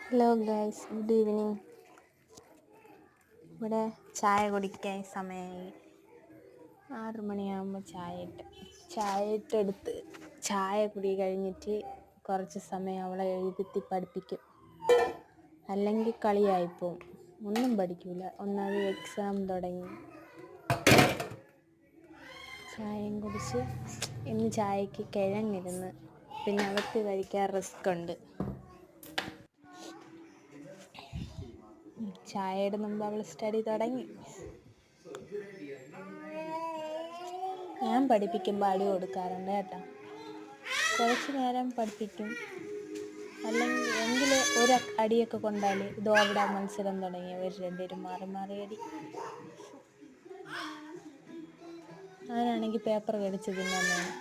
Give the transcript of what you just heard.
Hello guys, good evening. ഇവിടെ ചായ കുടിക്കാൻ സമയമായി. 6 മണിയാകുമ്പോൾ ചായ ഇട്ടെടുത്ത് ചായ കുടി കഴിഞ്ഞിട്ട് കുറച്ച് സമയം അവളെ എഴുതി പഠിപ്പിക്കും. അല്ലെങ്കിൽ കളിയായിപ്പോവും, ഒന്നും പഠിക്കില്ല. ഒന്നാമത് എക്സാം തുടങ്ങി. ചായയും കുടിച്ച് ഇന്ന് ചായക്ക് കിഴങ്ങിരുന്ന്, പിന്നെ അവർക്ക് കഴിക്കാൻ റിസ്ക് ഉണ്ട്. ചായയുടെ മുമ്പ് അവൾ സ്റ്റഡി തുടങ്ങി. ഞാൻ പഠിപ്പിക്കുമ്പോൾ അടി കൊടുക്കാറുണ്ട് കേട്ടോ. കുറച്ച് നേരം പഠിപ്പിക്കും, അല്ലെങ്കിൽ ഒരു അടിയൊക്കെ കൊണ്ടാൽ ഇതോ അവിടെ മത്സരം തുടങ്ങി. അവർ രണ്ടുപേരും മാറി മാറി അടി. അവനാണെങ്കിൽ പേപ്പർ കടിച്ച് തിന്നാൻ വേണം.